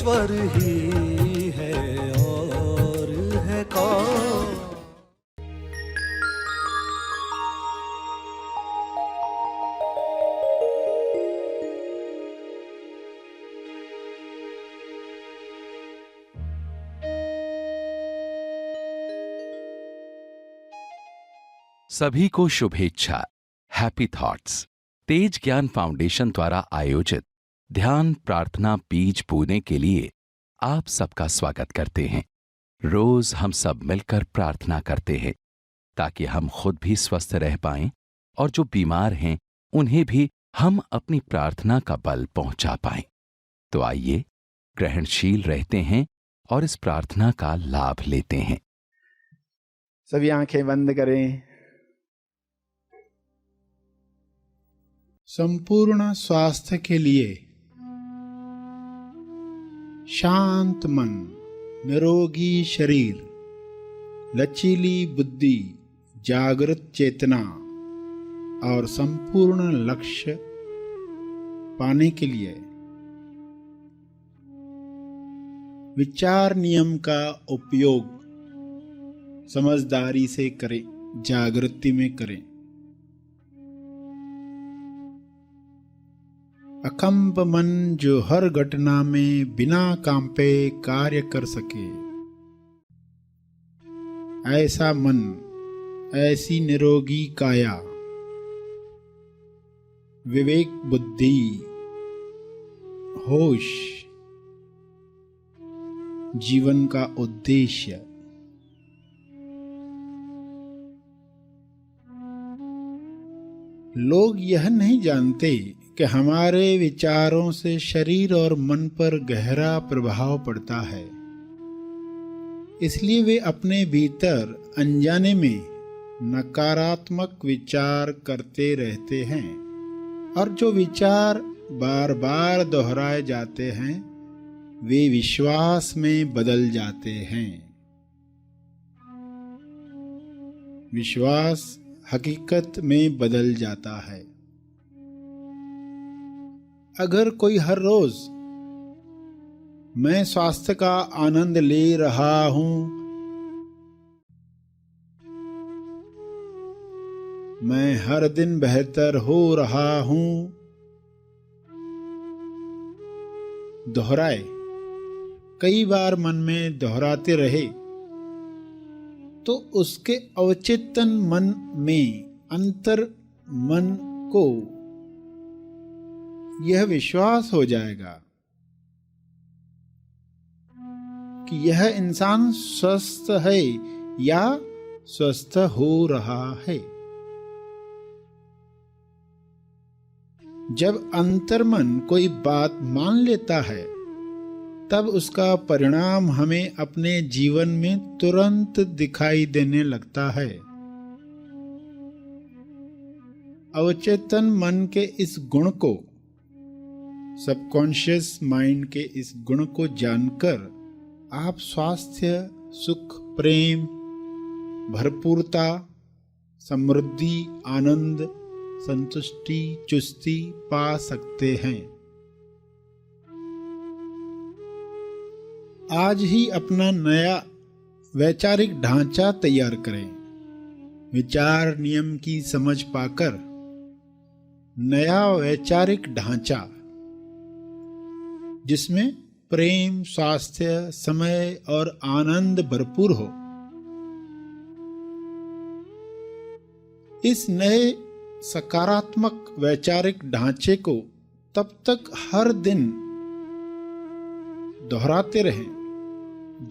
ईश्वर ही है और है कौन। सभी को शुभेच्छा। हैप्पी थॉट्स तेज ज्ञान फाउंडेशन द्वारा आयोजित ध्यान प्रार्थना बीज बोने के लिए आप सबका स्वागत करते हैं। रोज हम सब मिलकर प्रार्थना करते हैं ताकि हम खुद भी स्वस्थ रह पाएं और जो बीमार हैं उन्हें भी हम अपनी प्रार्थना का बल पहुंचा पाएं। तो आइए ग्रहणशील रहते हैं और इस प्रार्थना का लाभ लेते हैं। सभी आंखें बंद करें। संपूर्ण स्वास्थ्य के लिए शांत मन, निरोगी शरीर, लचीली बुद्धि, जागृत चेतना और संपूर्ण लक्ष्य पाने के लिए विचार नियम का उपयोग समझदारी से करें, जागृति में करें। अकंप मन जो हर घटना में बिना कांपे कार्य कर सके, ऐसा मन, ऐसी निरोगी काया, विवेक बुद्धि, होश, जीवन का उद्देश्य। लोग यह नहीं जानते कि हमारे विचारों से शरीर और मन पर गहरा प्रभाव पड़ता है। इसलिए वे अपने भीतर अनजाने में नकारात्मक विचार करते रहते हैं और जो विचार बार बार दोहराए जाते हैं वे विश्वास में बदल जाते हैं। विश्वास हकीकत में बदल जाता है। अगर कोई हर रोज मैं स्वास्थ्य का आनंद ले रहा हूं, मैं हर दिन बेहतर हो रहा हूं दोहराए, कई बार मन में दोहराते रहे तो उसके अवचेतन मन में अंतर मन को यह विश्वास हो जाएगा कि यह इंसान स्वस्थ है या स्वस्थ हो रहा है। जब अंतर्मन कोई बात मान लेता है तब उसका परिणाम हमें अपने जीवन में तुरंत दिखाई देने लगता है। अवचेतन मन के इस गुण को, सबकॉन्शियस माइंड के इस गुण को जानकर आप स्वास्थ्य, सुख, प्रेम, भरपूरता, समृद्धि, आनंद, संतुष्टि, चुस्ती पा सकते हैं। आज ही अपना नया वैचारिक ढांचा तैयार करें। विचार नियम की समझ पाकर नया वैचारिक ढांचा जिसमें प्रेम, स्वास्थ्य, समय और आनंद भरपूर हो। इस नए सकारात्मक वैचारिक ढांचे को तब तक हर दिन दोहराते रहें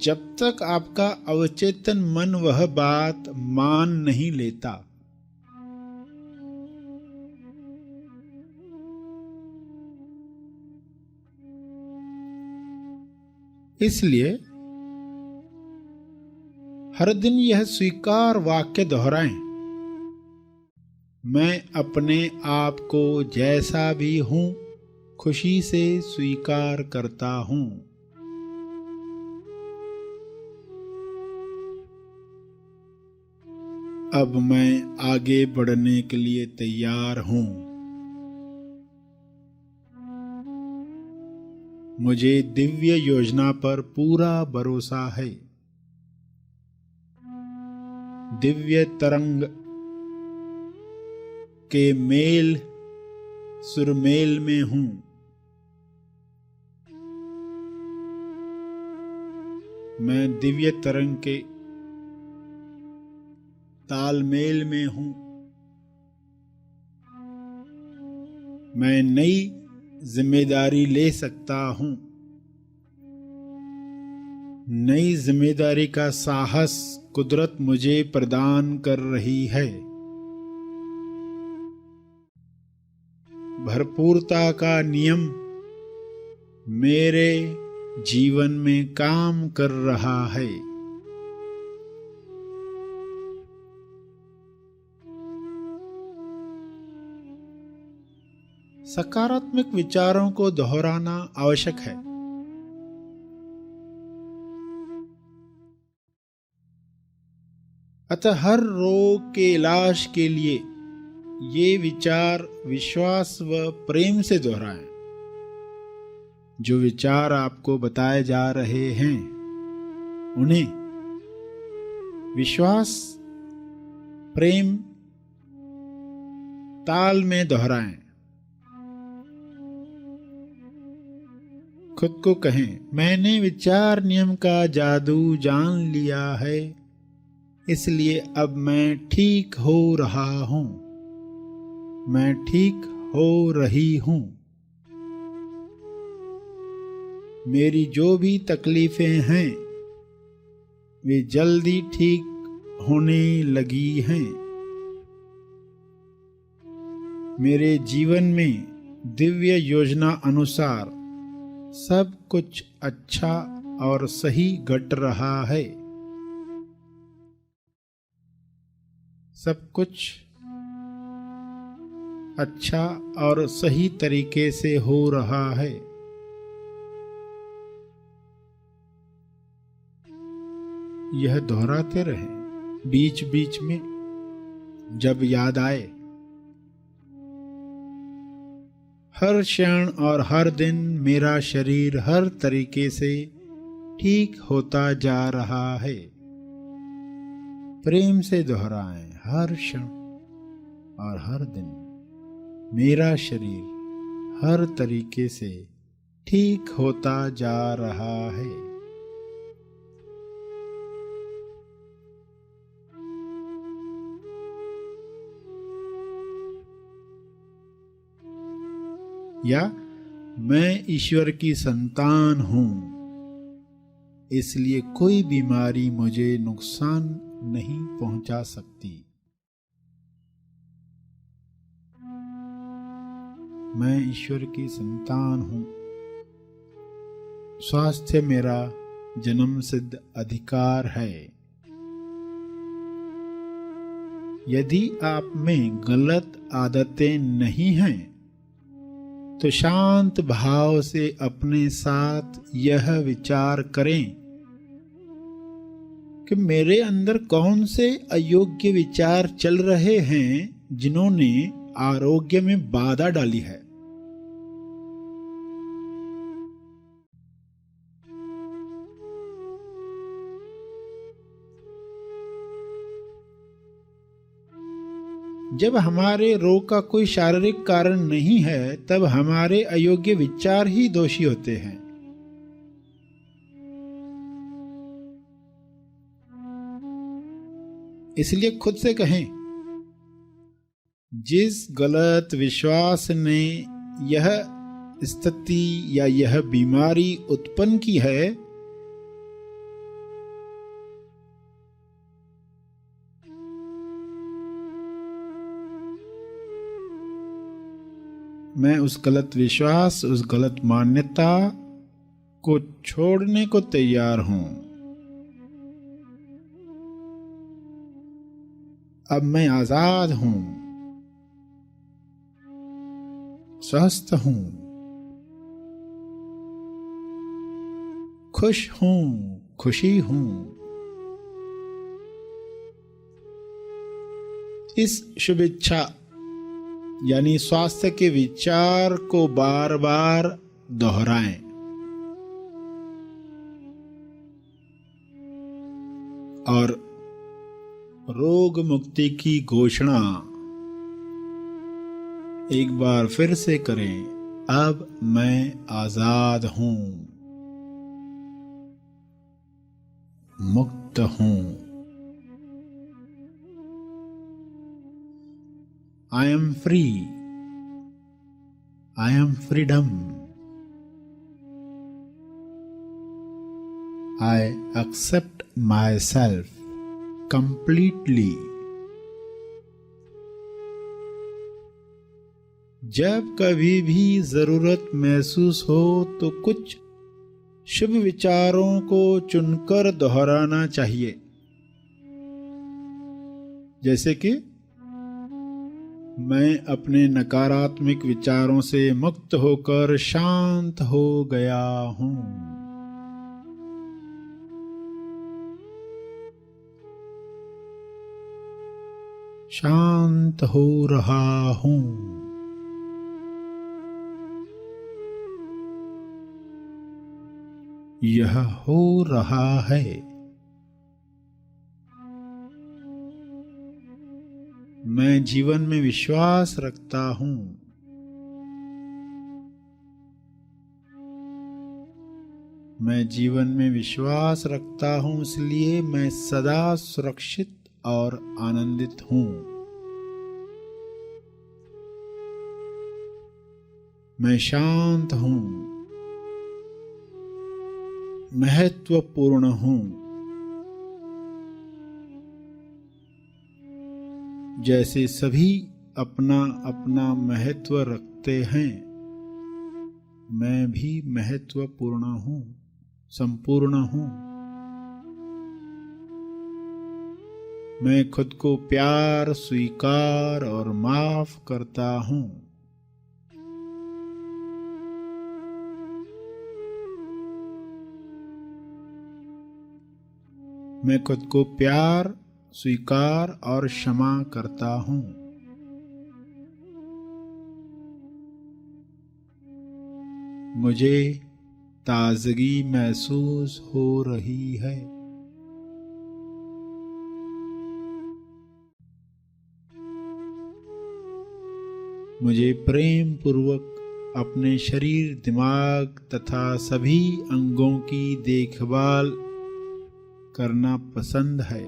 जब तक आपका अवचेतन मन वह बात मान नहीं लेता। इसलिए हर दिन यह स्वीकार वाक्य दोहराएं, मैं अपने आप को जैसा भी हूं खुशी से स्वीकार करता हूं। अब मैं आगे बढ़ने के लिए तैयार हूं। मुझे दिव्य योजना पर पूरा भरोसा है। दिव्य तरंग के मेल सुरमेल में हूं। मैं दिव्य तरंग के तालमेल में हूं। मैं नई जिम्मेदारी ले सकता हूं। नई जिम्मेदारी का साहस कुदरत मुझे प्रदान कर रही है। भरपूरता का नियम मेरे जीवन में काम कर रहा है। सकारात्मक विचारों को दोहराना आवश्यक है। अतः हर रोग के इलाज के लिए ये विचार विश्वास व प्रेम से दोहराएं। जो विचार आपको बताए जा रहे हैं उन्हें विश्वास प्रेम ताल में दोहराएं। खुद को कहें, मैंने विचार नियम का जादू जान लिया है, इसलिए अब मैं ठीक हो रहा हूं। मैं ठीक हो रही हूं। मेरी जो भी तकलीफें हैं वे जल्दी ठीक होने लगी हैं। मेरे जीवन में दिव्य योजना अनुसार सब कुछ अच्छा और सही घट रहा है। सब कुछ अच्छा और सही तरीके से हो रहा है। यह दोहराते रहें। बीच बीच में जब याद आए, हर क्षण और हर दिन मेरा शरीर हर तरीके से ठीक होता जा रहा है। प्रेम से दोहराएं, हर क्षण और हर दिन मेरा शरीर हर तरीके से ठीक होता जा रहा है। या मैं ईश्वर की संतान हूं, इसलिए कोई बीमारी मुझे नुकसान नहीं पहुंचा सकती। मैं ईश्वर की संतान हूं। स्वास्थ्य मेरा जन्म सिद्ध अधिकार है। यदि आप में गलत आदतें नहीं हैं तो शांत भाव से अपने साथ यह विचार करें कि मेरे अंदर कौन से अयोग्य विचार चल रहे हैं जिन्होंने आरोग्य में बाधा डाली है। जब हमारे रोग का कोई शारीरिक कारण नहीं है, तब हमारे अयोग्य विचार ही दोषी होते हैं। इसलिए खुद से कहें, जिस गलत विश्वास ने यह स्थिति या यह बीमारी उत्पन्न की है, मैं उस गलत विश्वास, उस गलत मान्यता को छोड़ने को तैयार हूं। अब मैं आजाद हूं, स्वस्थ हूं, खुश हूं, खुशी हूं। इस शुभ इच्छा यानी स्वास्थ्य के विचार को बार बार दोहराएं। और रोग मुक्ति की घोषणा एक बार फिर से करें। अब मैं आजाद हूं, मुक्त हूं। I am free, I am freedom. I accept myself completely। जब कभी भी जरूरत महसूस हो तो कुछ शुभ विचारों को चुनकर दोहराना चाहिए, जैसे कि मैं अपने नकारात्मक विचारों से मुक्त होकर शांत हो गया हूं। शांत हो रहा हूं। यह हो रहा है। मैं जीवन में विश्वास रखता हूं। मैं जीवन में विश्वास रखता हूं, इसलिए मैं सदा सुरक्षित और आनंदित हूं। मैं शांत हूं, महत्वपूर्ण हूं। जैसे सभी अपना अपना महत्व रखते हैं, मैं भी महत्वपूर्ण हूं, संपूर्ण हूं। मैं खुद को प्यार, स्वीकार और माफ करता हूं। मैं खुद को प्यार, स्वीकार और क्षमा करता हूं। मुझे ताजगी महसूस हो रही है। मुझे प्रेम पूर्वक अपने शरीर, दिमाग तथा सभी अंगों की देखभाल करना पसंद है।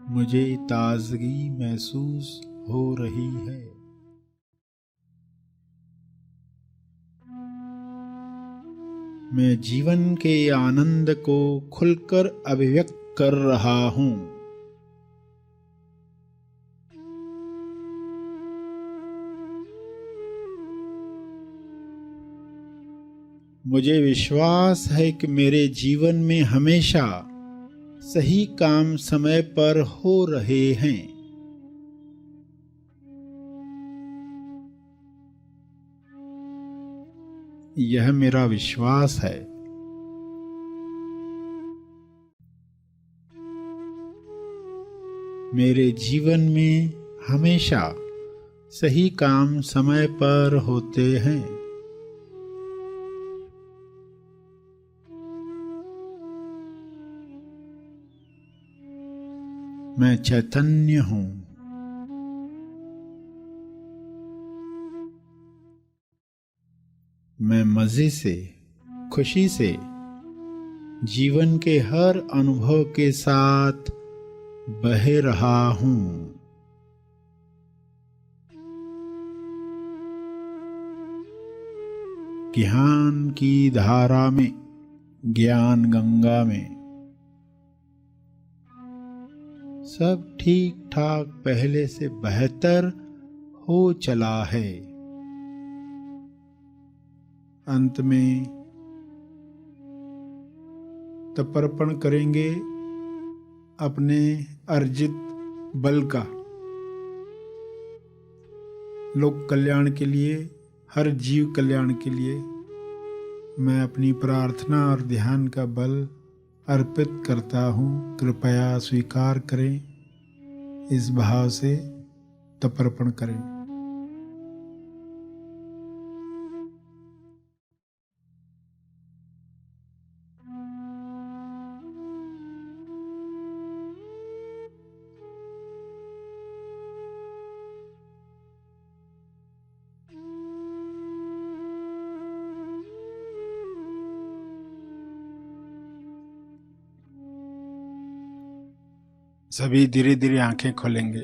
मुझे ताजगी महसूस हो रही है। मैं जीवन के आनंद को खुलकर अभिव्यक्त कर रहा हूं। मुझे विश्वास है कि मेरे जीवन में हमेशा सही काम समय पर हो रहे हैं। यह मेरा विश्वास है। मेरे जीवन में हमेशा सही काम समय पर होते हैं। मैं चैतन्य हूं। मैं मजे से, खुशी से जीवन के हर अनुभव के साथ बह रहा हूं। ज्ञान की धारा में, ज्ञान गंगा में सब ठीक ठाक पहले से बेहतर हो चला है। अंत में तर्पण करेंगे अपने अर्जित बल का, लोक कल्याण के लिए, हर जीव कल्याण के लिए। मैं अपनी प्रार्थना और ध्यान का बल अर्पित करता हूँ। कृपया स्वीकार करें, इस भाव से तर्पण करें। सभी धीरे धीरे आंखें खोलेंगे।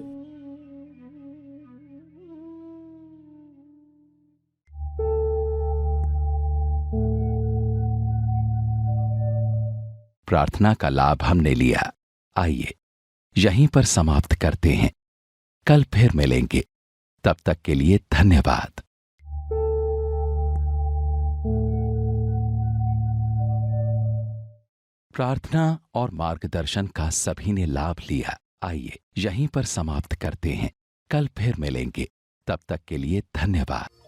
प्रार्थना का लाभ हमने लिया। आइए यहीं पर समाप्त करते हैं। कल फिर मिलेंगे। तब तक के लिए धन्यवाद। प्रार्थना और मार्गदर्शन का सभी ने लाभ लिया। आइए यहीं पर समाप्त करते हैं। कल फिर मिलेंगे। तब तक के लिए धन्यवाद।